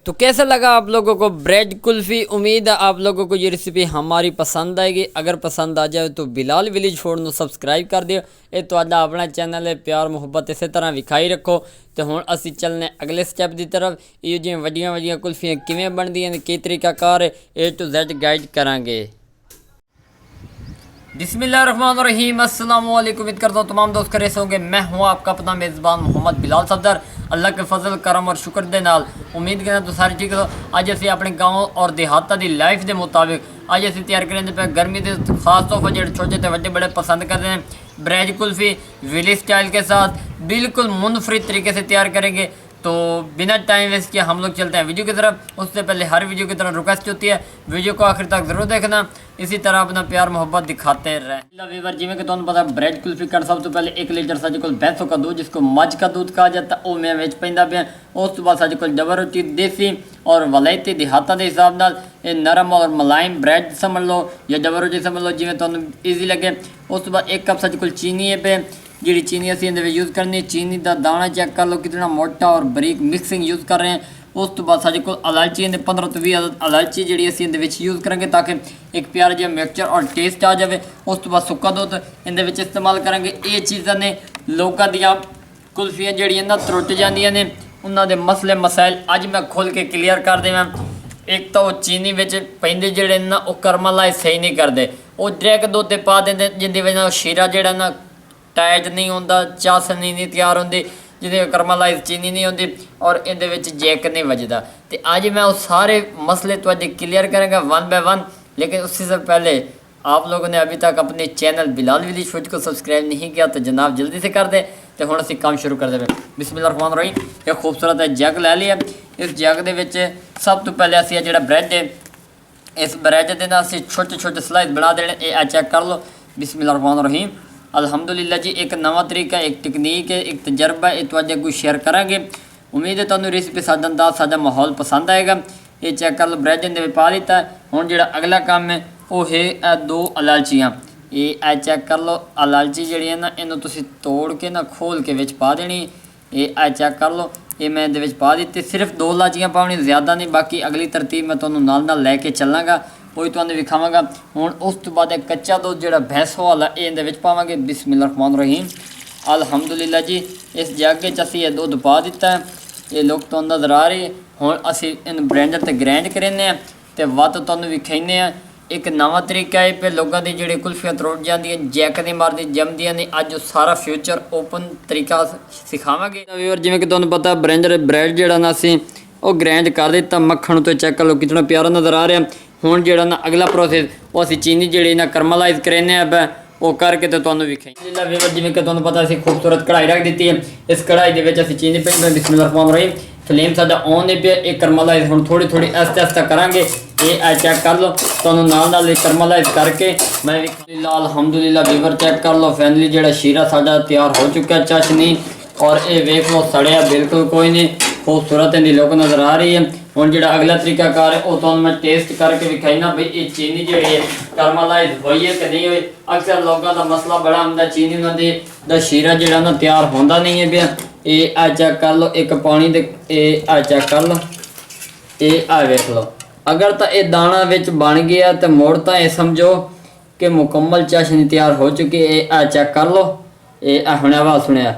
तो कैसा लगा आप लोगों को ब्रेड कुल्फ़ी। उम्मीद है आप लोगों को ये रेसिपी हमारी पसंद आएगी। अगर पसंद आ जाए तो बिलाल विलेज फूड ਨੂੰ ਸਬਸਕ੍ਰਾਈਬ ਕਰ ਦਿਓ। ਇਹ ਤੁਹਾਡਾ ਆਪਣਾ ਚੈਨਲ ਹੈ, ਪਿਆਰ ਮੁਹੱਬਤ ਇਸੇ ਤਰ੍ਹਾਂ ਵਿਖਾਈ ਰੱਖੋ। ਤੇ ਹੁਣ ਅਸੀਂ ਚੱਲਨੇ ਅਗਲੇ ਸਟੈਪ ਦੀ ਤਰਫ। ਇਹ ਜਿਵੇਂ ਵੱਡੀਆਂ ਵੱਡੀਆਂ ਕੁਲਫੀਆਂ ਕਿਵੇਂ ਬਣਦੀਆਂ ਨੇ, ਕੀ ਤਰੀਕਾਕਾਰ ਹੈ, A to Z गाइड करांगे। बिस्मिल्लाहिर्रहमानिर्रहीम, अस्सलाम वालेकुम। उम्मीद करता हूँ तमाम दोस्त खरे होंगे। मैं हूँ आपका अपना मेज़बान मोहम्मद बिलाल सफदर। अल्लाह के फजल करम और शुक्र दे नाल उम्मीद करना तो सारे ठीक हो। अज असी अपने गाँव और देहाता की लाइफ के मुताबिक अज असी तैयार करेंगे पे गर्मी के खास तौर पर जो छोटे तो बड़े बड़े पसंद करते हैं ब्रेड कुल्फ़ी विलेज स्टाइल के साथ बिल्कुल मुनफरिद तरीके से तैयार करेंगे। तो बिना टाइम वेस्ट किए हम लोग चलते हैं वीडियो की तरफ। उससे पहले हर वीडियो की तरफ रिक्वेस्ट होती है वीडियो को आखिर तक जरूर देखना, इसी तरह अपना प्यार मोहब्बत दिखाते रहे। वीवर जिमें कि तुहानू पता ब्रेड कुल्फी कर सब तो पहले 1 लीटर साढ़े को भैंसों का दूध जिसको मझ का दूध कहा जाता है वो मैं विच पैंदा पिया। उस तो बाद साढ़े को जबरदस्ती देसी और वलायती देहाता के हिसाब नाल ये नरम और मुलायम ब्रेड समझ लो या जबरदस्ती समझ लो जिमें तुहानू ईजी लगे। उस तो बाद 1 कप साढ़े को चीनी है पे जी चीनी असी यूज़ करनी। चीनी का दाना चेक कर लो कितना मोटा और बरीक मिक्सिंग यूज़ कर रहे हैं। उस तो बाद साढ़े को इलायची 15 तो 20 इलायची जी असी यूज़ करेंगे ताकि एक प्यारा जिहा मिक्सचर और टेस्ट आ जाए। उस तो बाद सुक्का दुध इहदे विच इस्तेमाल करेंगे। ये चीज़ां ने लोगों दियां कुल्फियां जिहड़ियां ना त्रुट जांदियां ने, उन्हां दे मसले मसाइल अज मैं खोल के क्लीयर कर देवां। एक तो चीनी विच पैंदे जिहड़े ना वो करमलाइज सही नहीं करते, वो डायरैक्ट दुध ते पा देंदे जिहदी वजह नाल शीरा जिहड़ा ना टाइट नहीं होंदा, चाशनी नहीं तैयार होंदी, जिहदे करमलाइज चीनी नहीं होंदी और इहदे विच जैक नहीं वजदा। तो अज मैं वो सारे मसले तुहाडे क्लीयर करूँगा 1 बाय 1। लेकिन उससे से पहले आप लोगों ने अभी तक अपने चैनल बिलाल विलेज फूड को सब्सक्राइब नहीं किया तो जनाब जल्दी से कर दे। तो हुण असीं काम शुरू कर देवे। बिस्मिल्लाहिर्रहमानिर्रहीम। एक खूबसूरत जग लै लिया। इस जग दे विच सब तो पहले असीं जिहड़ा ब्रेड है इस ब्रेड दे नाल असीं छोटे छोटे स्लाइस बना देने। ये चेक कर लो। बिस्मिल्लाहिर्रहमानिर्रहीम। अल्हम्दुलिल्लाह जी, एक नवा तरीका, एक टेक्नीक है, एक तजर्बा है, तुहाडे अगों शेयर करांगे। उम्मीद है तुहानूं रेसिपी साडा अंदाज़ साडा माहौल पसंद आएगा। ये चेक कर लो ब्रेड इहदे विच पा दिता है। हुण जिहड़ा अगला काम है वो है 2 इलायचियाँ। ये चेक कर लो इलायची जिहड़ी है ना इहनूं तुसीं तोड़ के ना खोल के विच पा देनी। ये चेक कर लो ये मैं इहदे विच पा दित्ती। सिर्फ 2 इलायचियाँ पाउणी, ज़्यादा नहीं। बाकी अगली तरतीब मैं तुहानूं नाल नाल लैके चलांगा, वही तुहानूं विखावांगा। हुण उस तो बाद एक कच्चा दुध जिहड़ा भैंसों वाला ये इहदे विच पावांगे। बिस्मिल्लाहिर्रहमानिर्रहीम। अल्हम्दुलिल्लाह जी, इस जग च असीं ये दुध पा दिता है। ये लुक तो नज़र आ रही है। हुण असीं इहनूं ब्लेंडर ते ग्राइंड करने आ ते वध तुहानूं विखाइने आ। एक नवा तरीका है पे लोगों की जिहड़ी कुल्फियां त्रुट जांदियां, जैक नहीं मारदी, जमदियां नहीं। अज सारा फ्यूचर ओपन तरीका सिखावांगे। व्यूअर जिवें कि तुहानूं पता ब्लेंडर ब्रेड जिहड़ा ना असीं वो ग्राइंड कर दिता मक्खण तो। चेक कर लो कितना प्यारा नज़र आ रहा। हुण जिहड़ा ना अगला प्रोसेस वो असीं चीनी जिहड़ी ना करमलाइज करने आ वो करके तो तुहानूं विखाई। व्यूअर जिवें कि तुहानूं पता असीं खूबसूरत कढ़ाई रख दी है। इस कढ़ाई दे विच असीं चीनी पाई। बिस्मिल्लाहिर्रहमानिर्रहीम। फ्लेम साडा ऑन है पे। एक करमलाइज हुण थोड़ी थोड़ी आस्ते आस्ते करांगे। ये चेक कर लो तुहानूं नाल नाल करमलाइज करके मैं अल्हम्दुलिल्लाह व्यूअर चेक कर लो फाइनली जिहड़ा शीरा साडा तैयार हो चुका है चाशनी। और ये वेख लो सड़िया बिल्कुल कोई नहीं, खूबसूरत इहदी लुक नज़र आ रही है। हुण जिहड़ा अगला तरीकाकार है वो तुहानूं मैं टेस्ट करके विखाईना भाई ये चीनी जिहड़ी है करमलाइज हुई है कि नहीं हुई। अक्सर लोगों का मसला बड़ा हुंदा चीनी उन्हां दा शीरा जिहड़ा ना तैयार होंदा नहीं है पिया। ये चेक कर लो एक पानी दे ये चेक कर लो ये वेख लो। अगर तो ये दाना विच बन गया तो मुड़ तो ये समझो कि मुकम्मल चाशनी तैयार हो चुकी है। ये चेक कर लो ये हुणे आवाज़ सुनिया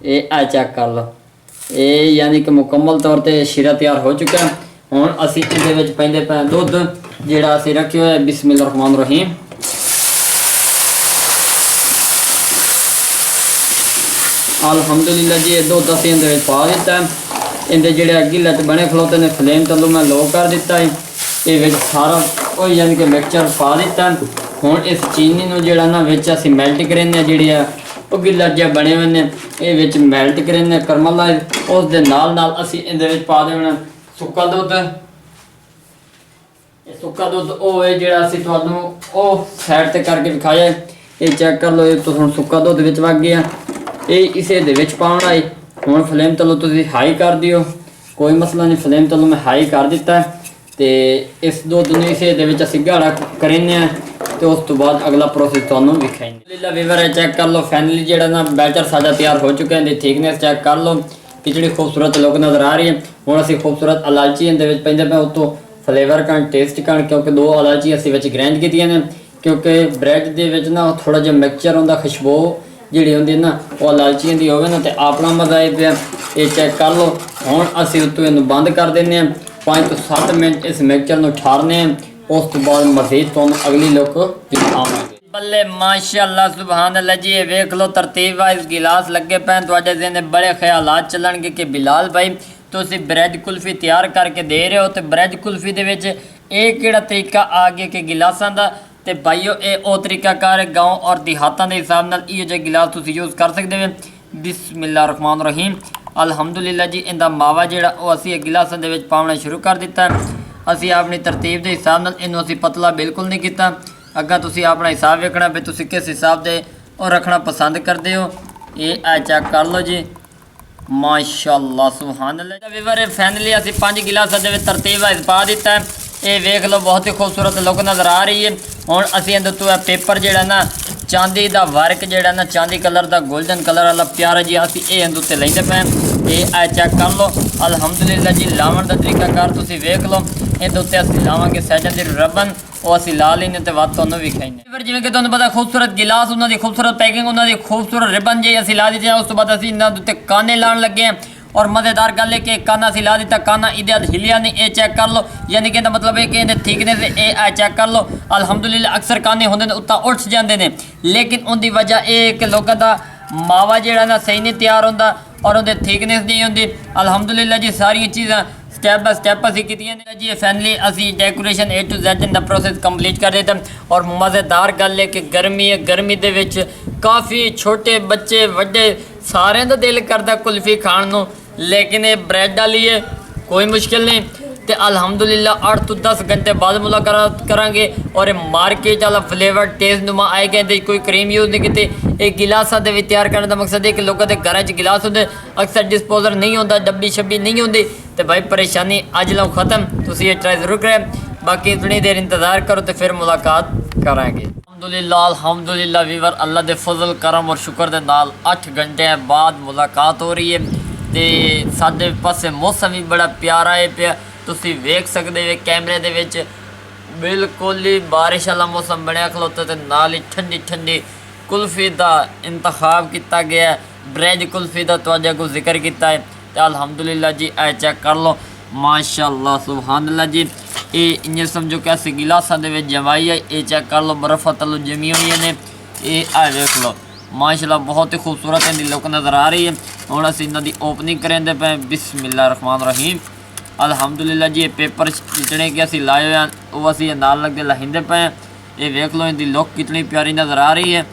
ये चेक कर लो ये यानी कि मुकम्मल तौर पर शीरा तैयार हो चुका है। हुण असीं इहदे विच पैंदे पए दुध जिहड़ा असीं रखिया होया। बिस्मिल्लाहिर्रहमानिर्रहीम। अल्हम्दुलिल्लाह जी, ये दुध असीं इहदे विच पा दिता है। इहदे जिहड़े गिल्ले च बने खलोते ने फ्लेम तलों मैं लो कर दिता है। ये विच सारा वो यानी कि मिक्सचर पा दिता है। हुण इस चीनी नूं जिहड़ा ना विच असीं मेल्ट करने जिहड़ी है वो गिल्ला जिहा बने हुए ने ये विच मेल्ट करने करमलाइज। उस दे नाल नाल असीं इहदे विच पा देना सुक्का दुध। ये सुक्का दुध वो है जिहड़ा असीं तुहानूं वो साइड ते करके विखाया है। ये चेक कर लो ये तो हुण सुक्का दुध विच वग गया। ये इसे दे विच पाउणा है। हुण फ्लेम तलों तुसीं हाई कर दिओ, कोई मसला नहीं। फ्लेम तलों मैं हाई कर दिता है। तो इस दुध नूं इसे दे विच असीं गाढ़ा करने तो उस तो बाद अगला प्रोसेस तुहानूं विखाएंगे। व्यूअर चेक कर लो फाइनली जिहड़ा ना बैटर साडा तैयार हो चुका है। थिकनेस चेक कर लो कितनी खूबसूरत लुक नज़र आ रही है। हुण असीं खूबसूरत इलायची इहदे विच पैंदे पे उत्तों फ्लेवर कण टेस्ट कण, क्योंकि 2 इलायची असीं विच ग्राइंड कीतियां ने, क्योंकि ब्रैड दे विच ना थोड़ा जिहा मिक्सचर हुंदा, खुशबू जिहड़ी हुंदी ना वो इलायचियां दी होवे ना ते अपना मज़ा आए पिया। ये चेक कर लो। हुण असीं उत्तों इहनूं बंद कर दिंदे हां, 5 ਤੋਂ 7 मिनट इस मिक्सचर नूं ਠਾਰਨੇ हैं, उस तो बाद मज़ीद तुहानूं अगली लुक दिखावांगे। बल्ले माशाअल्लाह सुभान अल्लाह जी, ये वेख लो तरतीब वाइज गिलास लगे पे। तुहाडे ज़हन बड़े ख्यालात चलणगे कि बिलाल भाई तुसीं ब्रैड कुल्फी तैयार करके दे रहे हो, तो ब्रैड कुल्फी दे विच ਇਹ ਕਿਹੜਾ ਤਰੀਕਾ ਆ ਗਿਆ ਕਿ ਗਿਲਾਸਾਂ ਦਾ। ਤੇ ਭਾਈਓ ਇਹ ਉਹ ਤਰੀਕਾਕਾਰ गाँव और देहातां ਦੇ ਹਿਸਾਬ ਨਾਲ ਇਹੋ ਜਿਹੇ ਗਿਲਾਸ ਤੁਸੀਂ ਯੂਜ਼ ਕਰ ਸਕਦੇ ਹੋ। ਬਿਸਮਿਲ੍ਲਾਹਿਰ ਰਹਿਮਾਨ ਰਹੀਮ। ਅਲਹਮਦੁਲਿल्लाह जी, इनका मावा ਜਿਹੜਾ ਉਹ ਅਸੀਂ ਇਹ ਗਿਲਾਸਾਂ ਦੇ ਵਿੱਚ ਪਾਉਣਾ ਸ਼ੁਰੂ ਕਰ ਦਿੱਤਾ। ਅਸੀਂ ਆਪਣੀ ਤਰਤੀਬ ਦੇ ਹਿਸਾਬ ਨਾਲ ਇਹਨੂੰ ਅਸੀਂ ਪਤਲਾ ਬਿਲਕੁਲ ਨਹੀਂ ਕੀਤਾ। ਅੱਗਾ ਤੁਸੀਂ ਆਪਣਾ ਹਿਸਾਬ ਵੇਖਣਾ ਵੀ ਤੁਸੀਂ ਕਿਸ ਹਿਸਾਬ ਦੇ ਉਹ ਰੱਖਣਾ ਪਸੰਦ ਕਰਦੇ ਹੋ। ਇਹ ਚੈੱਕ ਕਰ ਲਓ ਜੀ, माशाअल्लाह सुभान अल्लाह। वीवर फाइनली असी 5 गिलासां दे विच तरतीब वाइज पा दिता है। ये वेख लो बहुत ही खूबसूरत लुक नज़र आ रही है। हुण असी इहदे उत्ते पेपर जिहड़ा ना चांदी दा वर्क जिहड़ा ना चांदी कलर दा गोल्डन कलर वाला प्यारा जी असी इहदे उत्ते लैंदे पे। ये चेक कर लो अल्हम्दुलिल्लाह जी। लावन दा तरीकाकार तुसीं वेख लो। इहदे उत्ते असी लावांगे सैजन दी रबन, वो असी ला लेने ते वध तुहानूं विखाइने। फिर जिवें कि तुहानूं पता खूबसूरत गिलास, उन्हां दी खूबसूरत पैकिंग, उन्हां दी खूबसूरत रिबन जी असी ला दी। उस तो बाद असी इन्हां दे उत्ते काने लाण लगे हैं। और मज़ेदार गल है कि काना असी ला दिता, काना इधर हिलिया नहीं। ये चेक कर लो, यानी कि मतलब है कि इहदे थिकनेस ये चेक कर लो अल्हम्दुलिल्लाह। अक्सर काने होंदे ने उत्ता उठ जाते हैं, लेकिन उनकी वजह यह कि लोगों का मावा जिहड़ा ना सही नहीं तैयार होंदा और उहदे थिकनेस नहीं होंदी। अल्हम्दुलिल्लाह जी सारियां चीज़ां स्टैप बाय स्टैप असी कीतियां ने जी। फाइनली असी decoration A to Z in the process complete कर दिता। और मज़ेदार गल है कि गर्मी है, गर्मी दे विच काफ़ी छोटे बच्चे वड्डे सारिਆਂ ਦਾ दिल करदा कुल्फी खाण नूं, लेकिन ये ब्रैड वाली है कोई मुश्किल नहीं। तो अल्हम्दुलिल्लाह 8 ਤੋਂ 10 घंटे बाद मुलाकात करांगे और मार्केट वाला फ्लेवर टेस्ट नुमा आएगा। इहदे कोई क्रीम यूज़ नहीं की। ये गिलासां दे विच तैयार करने का मकसद है कि लोगों के घरों च गिलास होंदे, अक्सर डिस्पोजल नहीं होंदा, डब्बी शब्बी नहीं होंदी। तो भाई परेशानी अज लो ख़त्म, तुसीं ये ट्राई ज़रूर करें। बाकी इतनी देर इंतज़ार करो तो फिर मुलाकात करांगे। अल्हम्दुलिल्लाह वीवर अल्लाह के फजल करम और शुक्र के नाल 8 घंटे बाद मुलाकात हो रही है। तो साडे पासे मौसम भी बड़ा प्यारा है पिया, तुसीं वेख सकते हो कैमरे दे विच बिल्कुल ही बारिश वाला मौसम बनया खलोता। तो नाल ही ठंडी ठंडी कुल्फी का इंतखाब किया गया है, ब्रैड कुल्फी का तुहाडे को जिक्र किया है। तो अल्हम्दुलिल्लाह जी ए चेक कर लो माशाअल्लाह सुभान अल्लाह जी। ये इं समझो कि असी गिलासां दे विच जमाई है। ये चेक कर लो बर्फ़ तलों जमी हुई ने। ये वेख लो माशाअल्लाह बहुत ही खूबसूरत इनकी लुक नज़र आ रही है। हुण असीं इन्हां दी ओपनिंग करेंदे पे। बिस्मिल्लाहिर रहमानिर रहीम। अल्हम्दुलिल्लाह जी। ये पेपर जितने कि असीं लाए हुए हैं वो असीं नाल लगे लहिंदे पे। ये वेख लो इनकी लुक कितनी प्यारी नज़र आ रही है।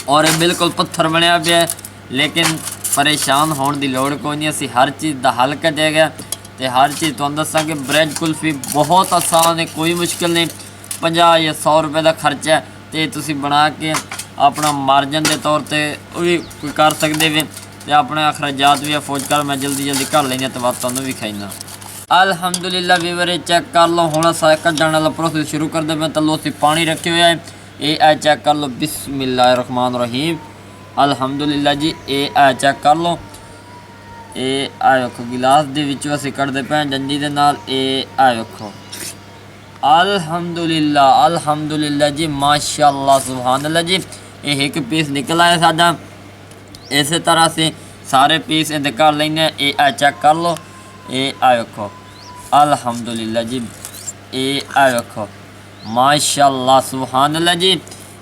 और ये बिल्कुल पत्थर बनया पिया है, लेकिन परेशान होने की लौड़ कोई नहीं। असीं हर चीज़ का हल कटेगा तो हर चीज़ तुहानूं दस्सांगे। ब्रैड कुल्फी बहुत आसान है, कोई मुश्किल नहीं। 50 या 100 रुपए का खर्चा है, तो तुसीं बना के अपना मार्जन के तौर पर भी कोई कर सकते हो। तो अपने अखराजात भी अफोर्ड कर मैं जल्दी जल्दी कर लेना तो बात तुहानूं भी खाईना। अल्हम्दुलिल्लाह वीवर चेक कर लो। हुण असां कड्ढण वाला प्रोसेस शुरू कर दे। मैं तलों असीं पानी रखे हुआ है। ये चेक कर लो बिस्मिल्लाहिर रहमानिर रहीम। अल्हम्दुलिल्लाह जी। ये चेक कर लो। ये वेखो गिलास दे विचों असीं कढ़दे पे डंडी दे नाल। ये वेखो अल्हम्दुलिल्लाह अल्हम्दुलिल्लाह जी माशाअल्लाह सुभान अल्लाह जी। ये एक पीस निकल आया साडा। इस तरह से सारे पीस इहदे कर लैने। ये चेक कर लो। ये वेखो अल्हम्दुलिल्लाह जी। ये वेखो माशाअल्लाह सुभान अल्लाह जी।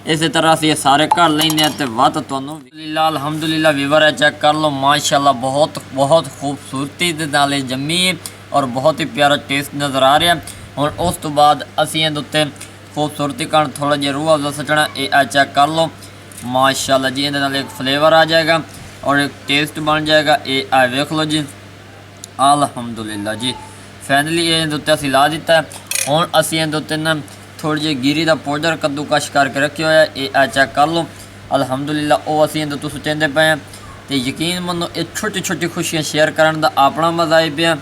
इस तरह से ये सारे घर लेने तो वत तुहानूं अल्हम्दुलिल्लाह वीवर चेक कर लो माशाअल्लाह बहुत बहुत खूबसूरती दे नाल जमी है और बहुत ही प्यारा टेस्ट नज़र आ रहा है। हुण उस तो बाद असीं इहदे उत्ते खूबसूरती कारण थोड़ा जिहा रूह अफ़ज़ा सटना। ये चेक कर लो माशाअल्लाह जी। इहदे नाल एक फ्लेवर आ जाएगा और एक टेस्ट बन जाएगा। ये वेख लो जी अल्हम्दुलिल्लाह जी। फाइनली ये इहदे उत्ते असीं ला दिता है। हुण असीं इहदे उत्ते ना थोड़ी जी गिरी का पाउडर कद्दूकश करके रखे हुआ है। ये चेक कर लो अल्हम्दुलिल्लाह। वो असीं इहदे तो सुचेंदे पे हैं। तो यकीन मनो ये छोटी छोटी खुशियाँ शेयर करने का अपना मज़ा आई पिया।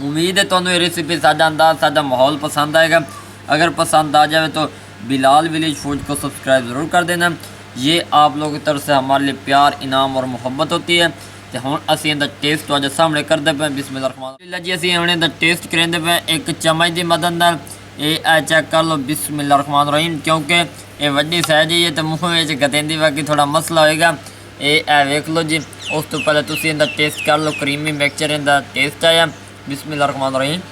उम्मीद है तुहानूं ये रेसिपी साडा अंदाज साडा माहौल पसंद आएगा। अगर पसंद आ जाए तो बिलाल विलेज फूड को सब्सक्राइब ज़रूर कर देना। ये आप लोगों की तरफ से हमारे लिए प्यार इनाम और मोहब्बत होती है। ਤੇ ਹੁਣ ਅਸੀਂ ਇਹਦਾ ਟੇਸਟ ਤੁਹਾਡੇ ਸਾਹਮਣੇ ਕਰਦੇ ਪਏ। ਬਿਸਮਿਲ੍ਲਾਹ ਰਹਿਮਾਨ ਜੀ, ਅਸੀਂ ਹੁਣ ਇਹਦਾ ਟੇਸਟ ਕਰਾਂਦੇ ਪਏ ਇੱਕ ਚਮਚ ਦੀ ਮਦਦ ਨਾਲ। ਇਹ ਚੈੱਕ ਕਰ ਲਓ। ਬਿਸਮਿਲ੍ਲਾਹ ਰਹਿਮਾਨ ਰਹੀਮ। क्योंकि ये वड्डी साइज है तो मूँह में गतेंदी बाकी थोड़ा मसला होएगा। ये वेख लो जी। उस तो पहले तुम इनका टेस्ट कर लो। क्रीमी मिक्सचर इनका टेस्ट आया। बिस्मिल्लाह रहमान रहीम।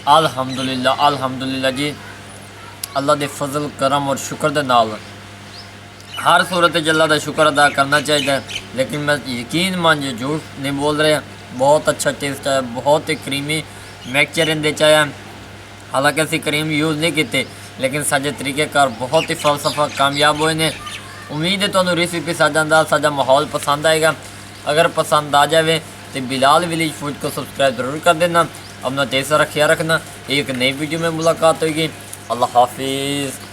अल्हम्दुलिल्लाह अल्हम्दुलिल्लाह जी। अल्लाह के फजल करम और शुक्र के नाल हर सूरत अल्लाह का शुक्र अदा करना चाहिए। लेकिन मैं यकीन मान जो झूठ नहीं बोल रहे, बहुत अच्छा टेस्ट है, बहुत ही क्रीमी मिक्सचर इनके आया। हालांकि असी क्रीम यूज़ नहीं किए, लेकिन साझे तरीक़ेकार बहुत ही फलसफा कामयाब हुए हैं। उम्मीद है तुहानू रेसिपी साझा अंदाज साझा माहौल पसंद आएगा। अगर पसंद आ जाए तो बिलाल विलेज फूड को सब्सक्राइब ज़रूर कर देना। अपना ढेर सारा ख्याल रखना। एक नई वीडियो में मुलाकात होगी। अल्लाह हाफिज़।